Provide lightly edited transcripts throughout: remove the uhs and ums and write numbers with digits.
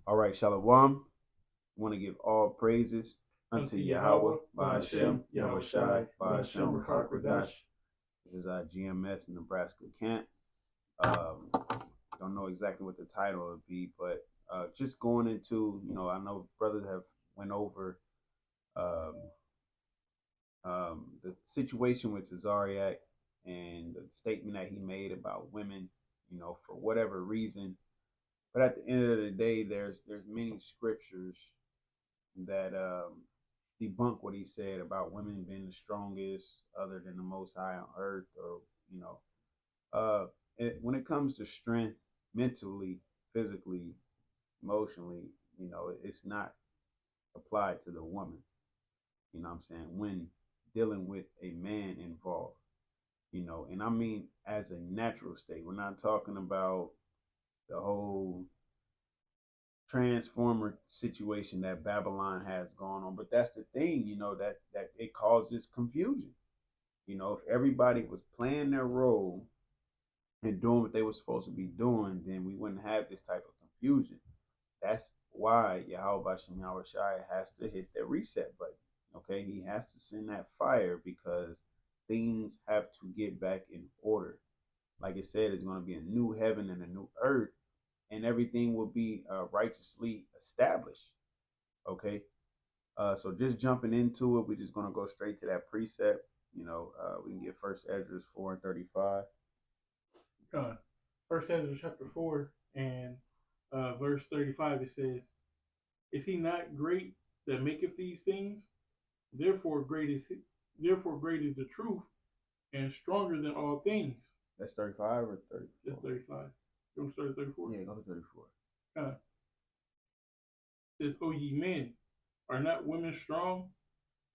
All right, Shalom. Want to give all praises unto Yahawah, BAHASHAM, YAHAWASHI, BAHASHAM, QADASH. This is our GMS Nebraska camp. Don't know exactly what the title would be, but just going into, I know brothers have went over um, the situation with Tazaryach and the statement that he made about women, for whatever reason. But at the end of the day, there's many scriptures that debunk what he said about women being the strongest other than the Most High on earth, or you know, when it comes to strength, mentally, physically, emotionally, it's not applied to the woman. You know what I'm saying? When dealing with a man involved, and I mean as a natural state. We're not talking about the whole transformer situation that Babylon has going on. But that's the thing, that it causes confusion. If everybody was playing their role and doing what they were supposed to be doing, then we wouldn't have this type of confusion. That's why Yahweh has to hit the reset button. Okay, he has to send that fire because things have to get back in order. Like it said, it's going to be a new heaven and a new earth, and everything will be righteously established. Okay, so just jumping into it, we're just going to go straight to that precept. We can get First Ezra 4:35. First Ezra chapter 4 and verse 35, it says, "Is he not great that maketh these things? Therefore great is the truth, and stronger than all things." That's 35 or 30? That's 35. You want to start at 34? Yeah, go to 34. It says, "O ye men, are not women strong?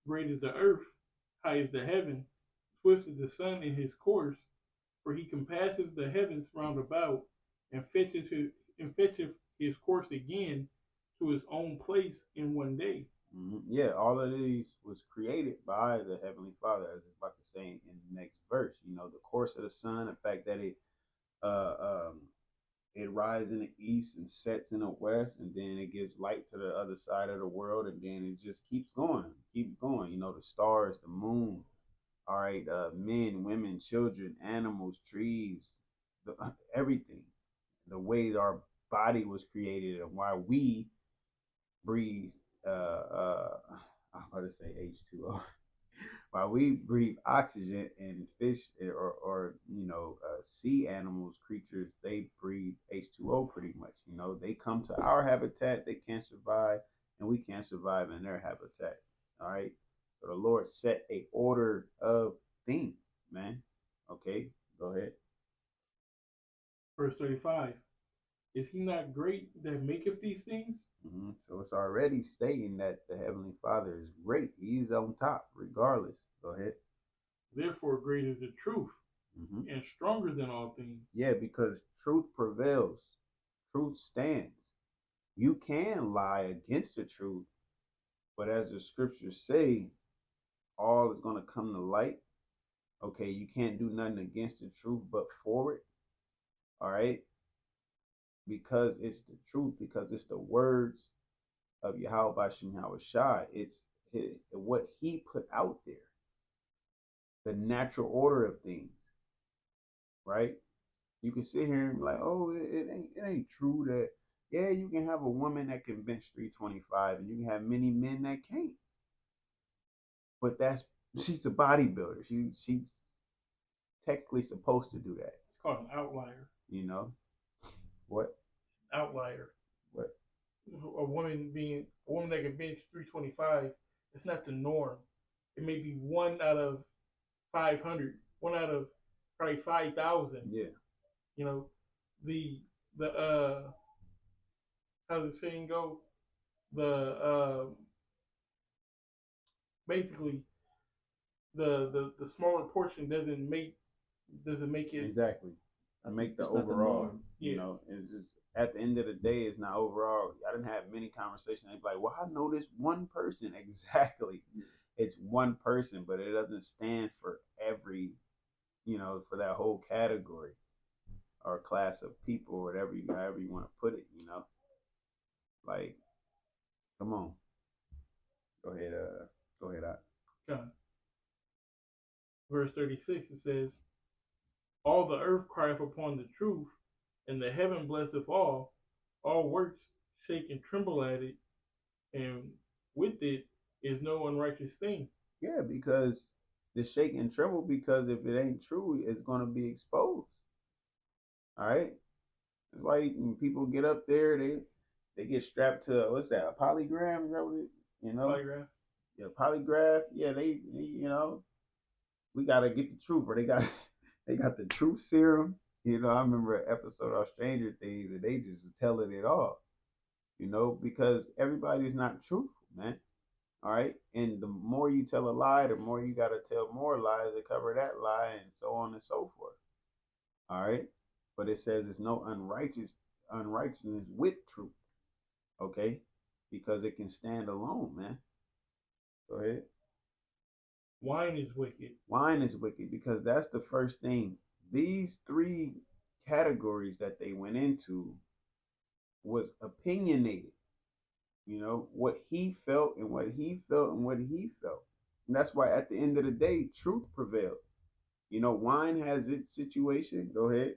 Great is the earth, high is the heaven, swift is the sun in his course, for he compasseth the heavens round about, and fetcheth his course again to his own place in one day." Yeah, all of these was created by the Heavenly Father, as it's about to say in the next verse. The course of the sun, the fact that uh, um, it rises in the east and sets in the west, and then it gives light to the other side of the world, and then it just keeps going, keeps going. The stars, the moon, all right, men, women, children, animals, trees, everything. The way our body was created and why we breathe. I'm about to say H2O. While we breathe oxygen, and fish or sea animals, creatures, they breathe H2O pretty much. They come to our habitat, they can't survive, and we can't survive in their habitat. All right. So the Lord set a order of things, man. Okay, go ahead. Verse 35, "Is he not great that maketh these things?" So it's already stating that the Heavenly Father is great. He's on top, regardless. Go ahead. "Therefore great is the truth, and stronger than all things." Yeah, because truth prevails. Truth stands. You can lie against the truth, but as the scriptures say, all is going to come to light. Okay, you can't do nothing against the truth but for it. All right, because it's the truth, because it's the words of Yahweh Shai. It's what he put out there, the natural order of things, right? You can sit here and be like, oh, it ain't true that, yeah, you can have a woman that can bench 325 and you can have many men that can't. But she's a bodybuilder. She's technically supposed to do that. It's called an outlier. What? Outlier. What? A woman that can bench 325, it's not the norm. It may be one out of 500, one out of probably 5,000. Yeah. The how does the saying go? Basically the smaller portion doesn't make it exactly. I make the overall. It's just at the end of the day, it's not overall. I didn't have many conversations. They'd be like, well, I know this one person. Exactly. It's one person, but it doesn't stand for every, for that whole category or class of people, or however you want to put it, Come on. Go ahead. Go ahead. God. Verse 36, it says, all the earth crieth upon the truth, and the heaven blesseth all works shake and tremble at it, and with it is no unrighteous thing. Yeah, because the shake and tremble, because if it ain't true, it's going to be exposed. All right. That's why when people get up there, they get strapped to what's that? A polygram? Is that what it? You know? Polygraph. Yeah, polygraph. Yeah, they we gotta get the truth, or they got they got the truth serum. I remember an episode of Stranger Things, and they just telling it all. Because everybody's not truthful, man. All right, and the more you tell a lie, the more you gotta tell more lies to cover that lie, and so on and so forth. All right, but it says there's no unrighteousness with truth. Okay, because it can stand alone, man. Go ahead. Wine is wicked. Wine is wicked because that's the first thing. These three categories that they went into was opinionated. What he felt and what he felt and what he felt. And that's why at the end of the day, truth prevailed. Wine has its situation. Go ahead.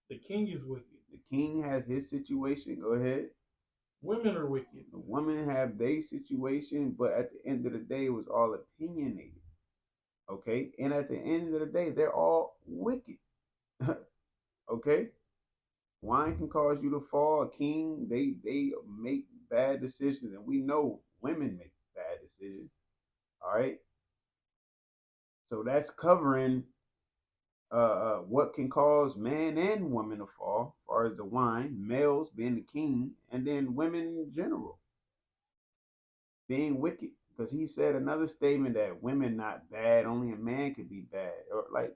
The king is wicked. The king has his situation. Go ahead. Women are wicked. The women have their situation, but at the end of the day, it was all opinionated. Okay? And at the end of the day, they're all wicked. Okay? Wine can cause you to fall. A king, they make bad decisions, and we know women make bad decisions. All right? So that's covering what can cause man and woman to fall, as far as the wine, males being the king, and then women in general being wicked. Because he said another statement that women not bad, only a man could be bad. Or like,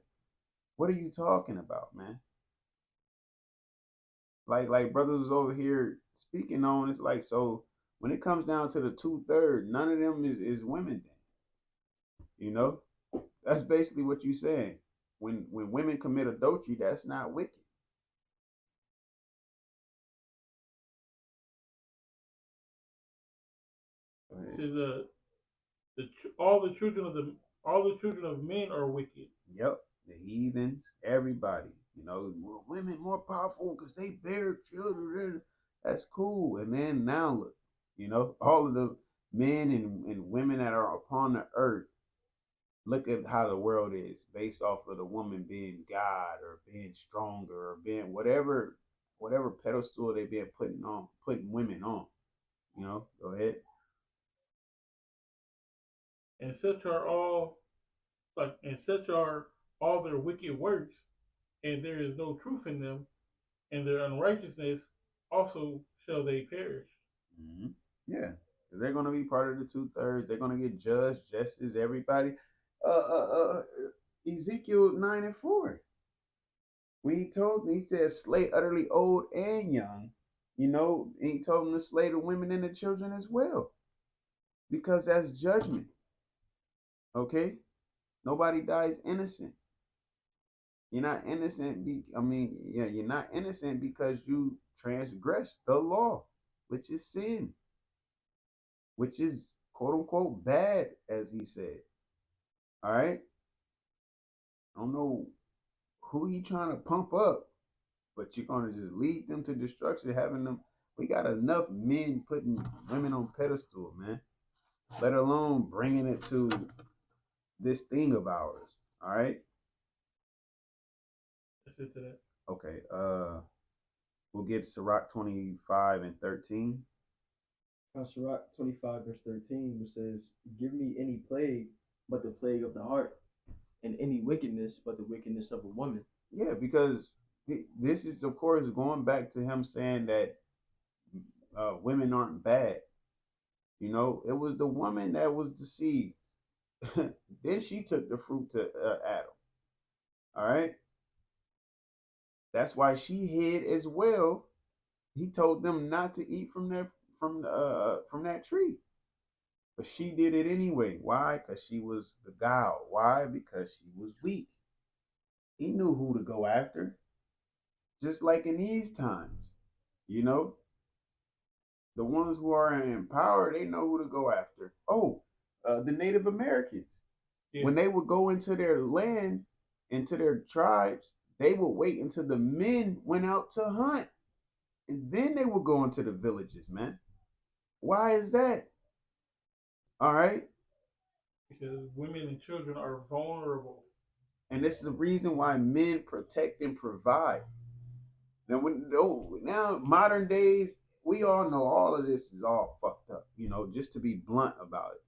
what are you talking about, man? Like brothers was over here speaking on, it's like, so when it comes down to the 2/3, none of them is women then. That's basically what you're saying. When women commit adultery, that's not wicked. All the children of men are wicked. Yep, the heathens, everybody. Well, women more powerful because they bear children. That's cool. And then now look, all of the men and women that are upon the earth, look at how the world is based off of the woman being God or being stronger or being whatever pedestal they been putting women on. Go ahead. And such are all their wicked works, and there is no truth in them, and their unrighteousness also shall they perish. Mm-hmm. Yeah, they're going to be part of the 2/3. They're going to get judged just as everybody. Ezekiel 9:4. When he said, slay utterly old and young, and he told them to slay the women and the children as well, because that's judgment. Okay, nobody dies innocent. You're not innocent. You're not innocent because you transgress the law, which is sin, which is quote unquote bad, as he said. All right. I don't know who he trying to pump up, but you're gonna just lead them to destruction, having them. We got enough men putting women on pedestal, man. Let alone bringing it to this thing of ours. All right. That's it to that. Okay. We'll get Sirach 25:13. Sirach 25 verse 13, which says, "Give me any plague but the plague of the heart, and any wickedness but the wickedness of a woman." Yeah, because this is, of course, going back to him saying that women aren't bad. It was the woman that was deceived. Then she took the fruit to Adam. All right. That's why she hid as well. He told them not to eat from that tree, but she did it anyway. Why? Because she was beguiled. Why? Because she was weak. He knew who to go after. Just like in these times, The ones who are in power, they know who to go after. Oh, the Native Americans. Yeah. When they would go into their land, into their tribes, they would wait until the men went out to hunt. And then they would go into the villages, man. Why is that? All right. Because women and children are vulnerable. And this is the reason why men protect and provide. Now modern days, we all know all of this is all fucked up, just to be blunt about it,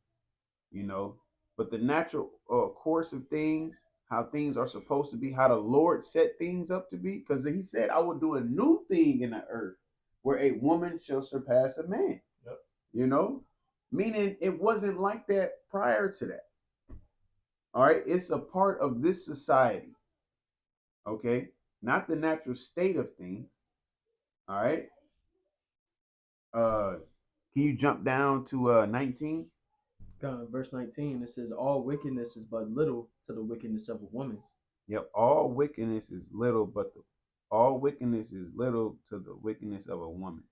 But the natural course of things, how things are supposed to be, how the Lord set things up to be, because he said, I will do a new thing in the earth where a woman shall surpass a man. Yep. Meaning it wasn't like that prior to that. All right. It's a part of this society. Okay. Not the natural state of things. All right. Can you jump down to 19? Verse 19, it says, all wickedness is but little to the wickedness of a woman. Yep, all wickedness is little, but all wickedness is little to the wickedness of a woman.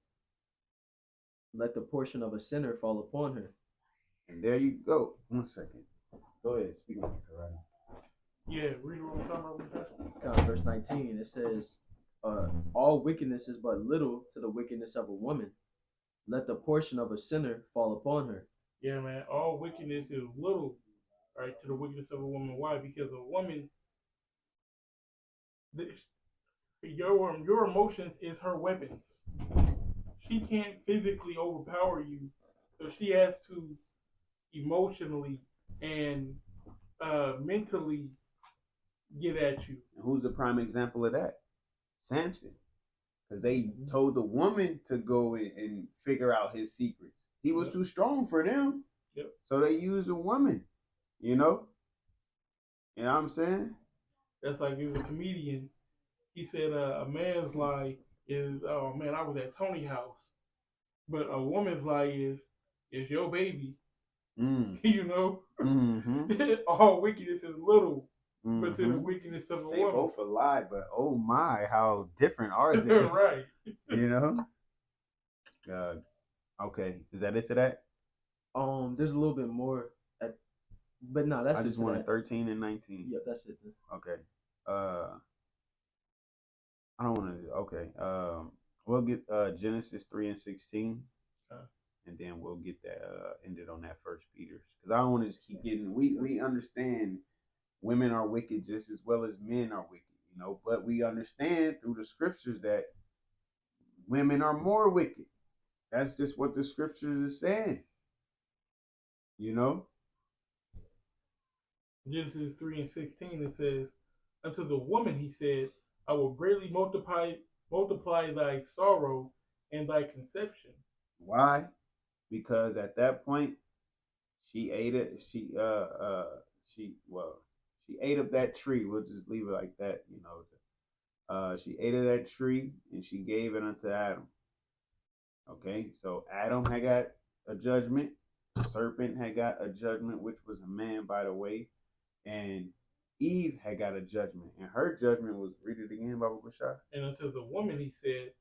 Let the portion of a sinner fall upon her. And there you go. 1 second. Go ahead. Speak on it right now. Yeah, read what we're talking about. Verse 19, it says, all wickedness is but little to the wickedness of a woman. Let the portion of a sinner fall upon her. Yeah, man. All wickedness is little, right, to the wickedness of a woman. Why? Because a woman, your emotions is her weapons. She can't physically overpower you, so she has to emotionally and mentally get at you. And who's a prime example of that? Samson. Because they told the woman to go and figure out his secrets. He was too strong for them. Yep. So they used a woman, You know what I'm saying? That's like he was a comedian. He said a man's lie is, oh man, I was at Tony's house. But a woman's lie is your baby. Mm-hmm. All wickedness is little, but to the wickedness of a woman. They both a lie, but oh my, how different are they? Right. Okay, is that it to that? There's a little bit more, but no, that's it. I just wanted 13 and 19. Yep, that's it. Then. Okay. I don't want to. Okay. We'll get Genesis 3 and 16, and then we'll get that ended on that First Peter's, because I don't want to just keep getting. We understand women are wicked just as well as men are wicked, but we understand through the scriptures that women are more wicked. That's just what the scriptures is saying. Genesis 3 and 16, it says, unto the woman he said, I will greatly multiply thy sorrow and thy conception. Why? Because at that point, she ate it. She ate of that tree. We'll just leave it like that. She ate of that tree and she gave it unto Adam. Okay, so Adam had got a judgment. The serpent had got a judgment, which was a man, by the way, and Eve had got a judgment, and her judgment was, read it again, Baba Bashar. And unto the woman he said,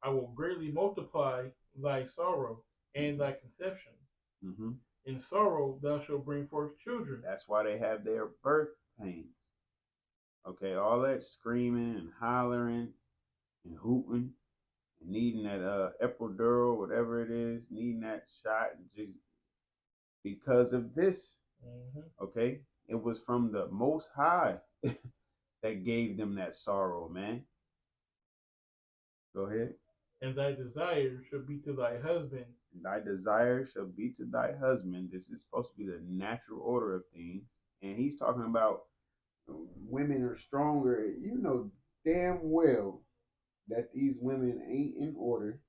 I will greatly multiply thy sorrow and thy conception. Mm-hmm. In sorrow thou shalt bring forth children. That's why they have their birth pains. Okay, all that screaming and hollering and hooting and needing that epidural, whatever it is, needing that shot, just because of this. Mm-hmm. Okay, it was from the Most High that gave them that sorrow, man. Go ahead. And thy desire shall be to thy husband. And thy desire shall be to thy husband. This is supposed to be the natural order of things. And he's talking about women are stronger. You know damn well that these women ain't in order.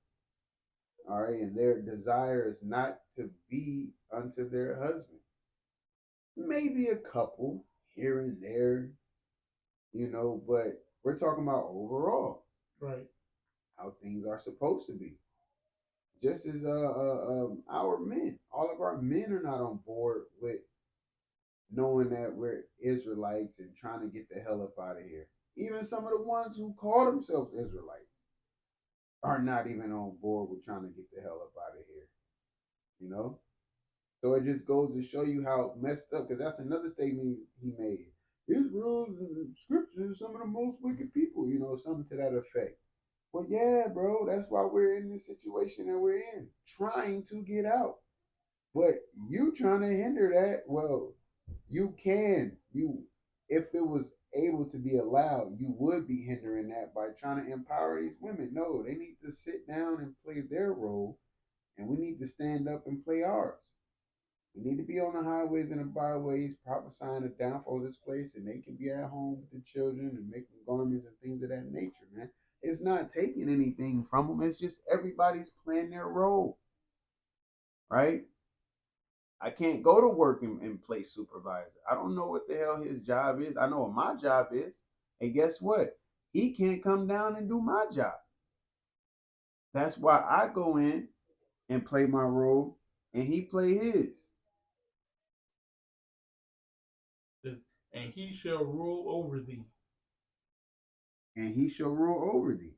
All right. And their desire is not to be unto their husband. Maybe a couple here and there, but we're talking about overall. Right. How things are supposed to be. Just as our men, all of our men are not on board with knowing that we're Israelites and trying to get the hell up out of here. Even some of the ones who call themselves Israelites are not even on board with trying to get the hell up out of you know. So it just goes to show you how messed up, because that's another statement he made. His rules and scriptures, some of the most wicked people, something to that effect. Well, yeah, bro, that's why we're in this situation that we're in, trying to get out. But you trying to hinder that, well, you can. If it was able to be allowed, you would be hindering that by trying to empower these women. No, they need to sit down and play their role, and we need to stand up and play ours. We need to be on the highways and the byways prophesying the downfall of this place, and they can be at home with the children and making garments and things of that nature, man. It's not taking anything from them. It's just everybody's playing their role, right? I can't go to work and play supervisor. I don't know what the hell his job is. I know what my job is. And guess what? He can't come down and do my job. That's why I go in and play my role and he play his. And he shall rule over thee. And he shall rule over thee.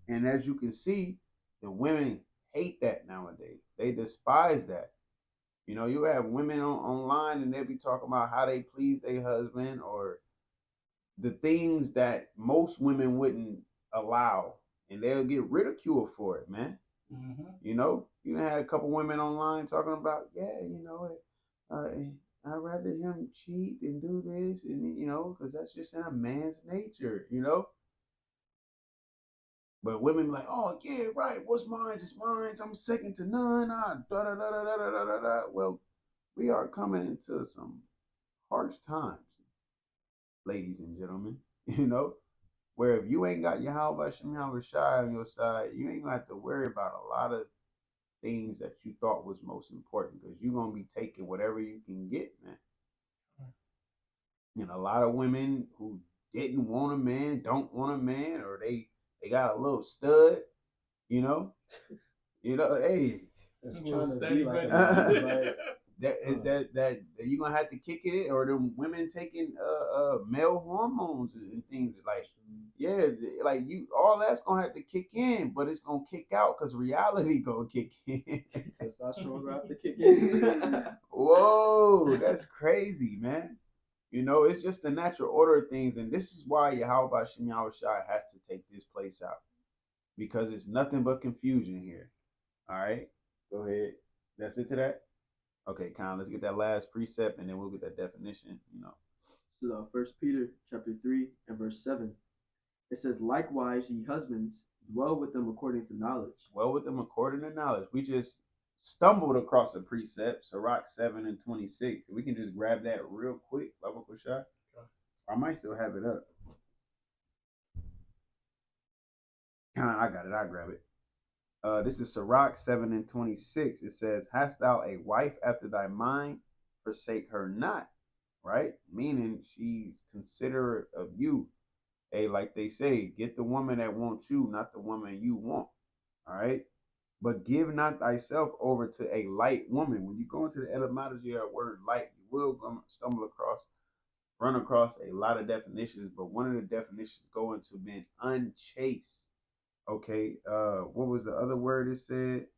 And as you can see, the women hate that nowadays. They despise that. You have women online and they be talking about how they please their husband, or the things that most women wouldn't allow, and they'll get ridiculed for it, man. Mm-hmm. You had a couple women online talking about, I'd rather him cheat than do this, and because that's just in a man's nature, But women be like, oh yeah, right, what's mine? It's mine. I'm second to none. Well, we are coming into some harsh times, ladies and gentlemen. Where if you ain't got YAHAWASHI on your side, you ain't gonna have to worry about a lot of things that you thought was most important, because you're gonna be taking whatever you can get, man. And a lot of women who didn't want a man, don't want a man, or they got a little stud, hey, that's trying to be like that you're gonna have to kick it, or them women taking male hormones and things like, yeah, like all that's gonna have to kick in, but it's gonna kick out because reality gonna kick in. Testosterone gonna have to kick in. Whoa, that's crazy, man. It's just the natural order of things, and this is why YAHAWASHI has to take this place out, because it's nothing but confusion here. All right, go ahead. That's it to that. Okay, Con, let's get that last precept, and then we'll get that definition. So, 1 Peter chapter 3 and verse 7. It says, likewise, ye husbands, dwell with them according to knowledge. Dwell with them according to knowledge. We just stumbled across a precept, Sirach 7 and 26. We can just grab that real quick, Baba Kushai. I might still have it up. I got it. I'll grab it. This is Sirach 7 and 26. It says, hast thou a wife after thy mind? Forsake her not. Right? Meaning she's considerate of you. Hey, like they say, get the woman that wants you, not the woman you want. All right? But give not thyself over to a light woman. When you go into the etymology of the word light, you will run across a lot of definitions, but one of the definitions go into being unchaste. Okay, what was the other word it said?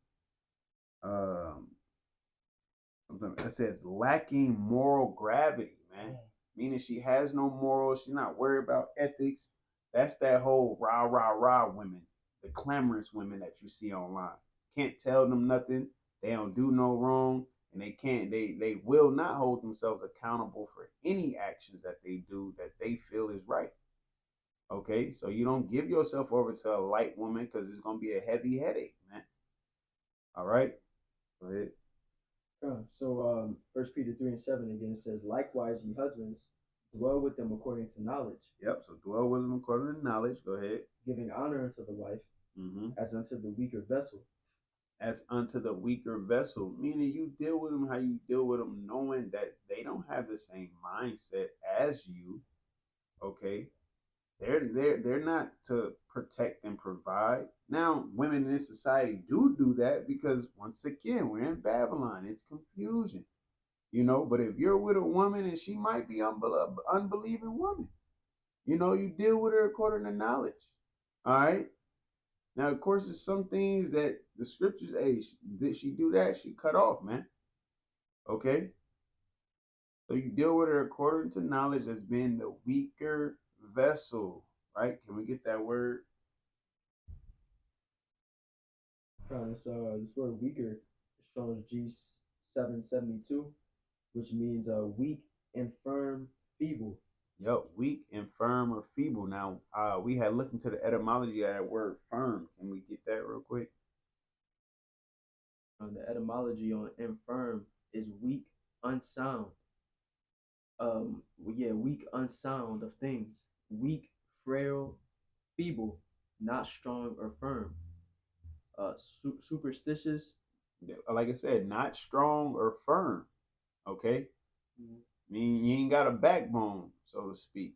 It says lacking moral gravity, man. Meaning she has no morals. She's not worried about ethics. That's that whole rah, rah, rah women, the clamorous women that you see online. Can't tell them nothing. They don't do no wrong. And they will not hold themselves accountable for any actions that they do that they feel is right. Okay, so you don't give yourself over to a light woman, because it's going to be a heavy headache, man. All right, go ahead. So 1 Peter 3 and 7 again says, likewise, ye husbands, dwell with them according to knowledge. Yep, so dwell with them according to knowledge. Go ahead. Giving honor unto the wife, as unto the weaker vessel. As unto the weaker vessel, meaning you deal with them how you deal with them, knowing that they don't have the same mindset as you. Okay, they're not to protect and provide. Now, women in this society do that, because once again, we're in Babylon. It's confusion, But if you're with a woman and she might be unbelieving woman, you deal with her according to knowledge. All right. Now, of course, there's some things that the scriptures, hey, did she do that? She cut off, man. Okay? So you deal with it according to knowledge as being the weaker vessel, right? Can we get that word? This word weaker, Strong's G772, which means weak, infirm, feeble. Yep, weak, infirm, or feeble. Now, we had looked into the etymology of that word firm. Can we get that real quick? The etymology on infirm is weak, unsound. Weak, unsound of things. Weak, frail, feeble, not strong or firm. Superstitious. Like I said, not strong or firm. Okay? Mm-hmm. I mean, you ain't got a backbone, so to speak.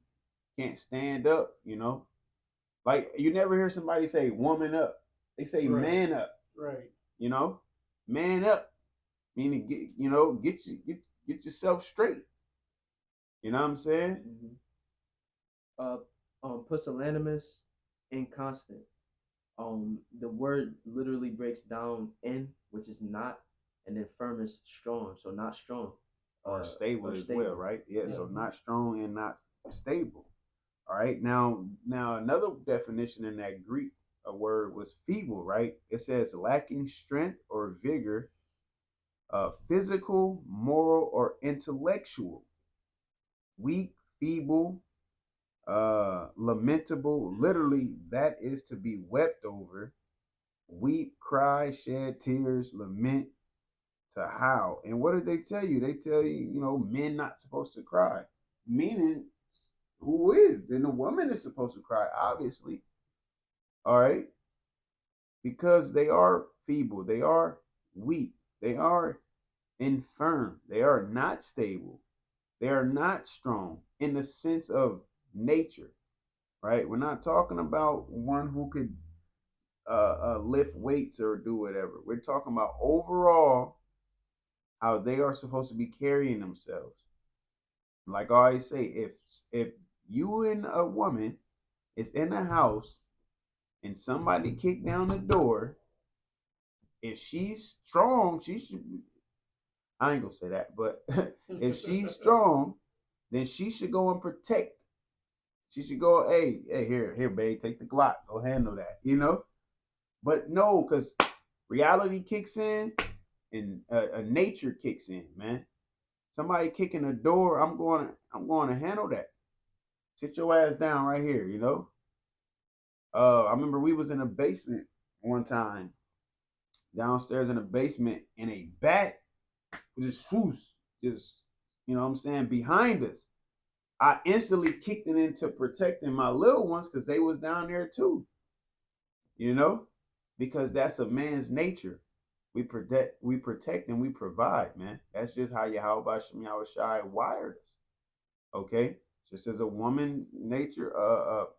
Can't stand up, you know? Like, you never hear somebody say woman up. They say Right. Man up. Right. You know? Man up. Meaning, get yourself straight. You know what I'm saying? Pusillanimous, inconstant. The word literally breaks down in, which is not, and then firm is strong, so not strong. Or stable as well, right? Yeah, so not strong and not stable. All right. Now another definition in that Greek word was feeble, right? It says lacking strength or vigor, physical, moral, or intellectual. Weak, feeble, lamentable. Literally, that is to be wept over. Weep, cry, shed tears, lament, to howl. And what did they tell you? They tell you, men not supposed to cry. Meaning, who is? Then the woman is supposed to cry, obviously. All right? Because they are feeble. They are weak. They are infirm. They are not stable. They are not strong in the sense of nature, right? We're not talking about one who could lift weights or do whatever. We're talking about overall how they are supposed to be carrying themselves. Like I always say, if you and a woman is in a house and somebody kicked down the door, if she's strong, she should. I ain't gonna say that, but if she's strong, then she should go and protect. She should go, hey, here, babe, take the Glock, go handle that, But no, because reality kicks in and nature kicks in, man. Somebody kicking the door, I'm going to handle that. Sit your ass down right here, I remember we was in a basement one time, downstairs in the basement, and a bat just what I'm saying, behind us. I instantly kicked it into protecting my little ones because they was down there too. Because that's a man's nature. We protect, and we provide, man. That's just how YAHAWASHI wired us. Okay? Just as a woman nature,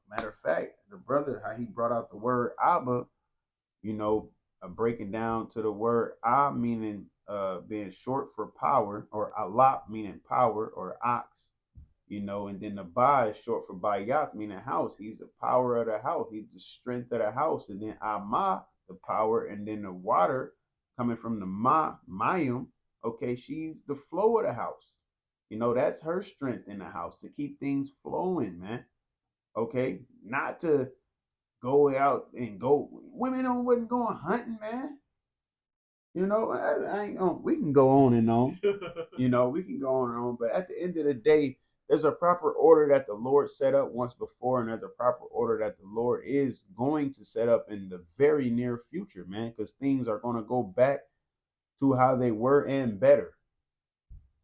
matter of fact, the brother, how he brought out the word Abba, breaking down to the word Ah meaning being short for power, or Allah meaning power or ox, and then the Ba is short for Bayat meaning house. He's the power of the house. He's the strength of the house. And then Ama, the power, and then the water coming from the Mayim. Okay, she's the flow of the house. That's her strength in the house to keep things flowing, man. Okay, not to go out and go. Women wasn't going hunting, man. I ain't gonna. We can go on and on. We can go on and on. But at the end of the day, there's a proper order that the Lord set up once before, and there's a proper order that the Lord is going to set up in the very near future, man. Because things are going to go back to how they were and better.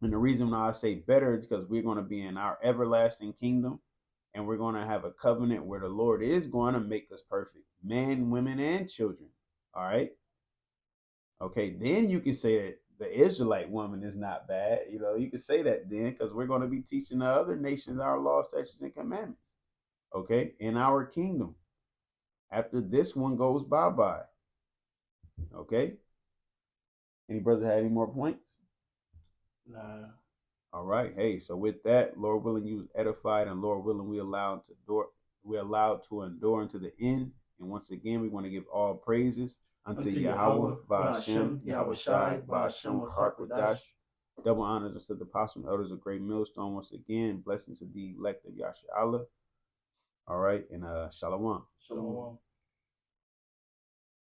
And the reason why I say better is because we're going to be in our everlasting kingdom, and we're going to have a covenant where the Lord is going to make us perfect, men, women, and children. All right. Okay, then you can say that the Israelite woman is not bad. You can say that then because we're going to be teaching the other nations our laws, statutes, and commandments. Okay, in our kingdom. After this one goes bye-bye. Okay. Any brothers have any more points? Nah. All right. Hey, so with that, Lord willing, you was edified, and Lord willing, we allowed to endure into the end. And once again, we want to give all praises unto Unto Yahawah, Yahawah, BAHASHAM, BAHASHAM, YAHAWASHI, YAHAWASHI, BAHASHAM, BAHASHAM, QADASH. Double honors unto the apostles and elders of Great Millstone. Once again, blessings to the elect of Yasha Allah. All right, and Shalom. Shalom.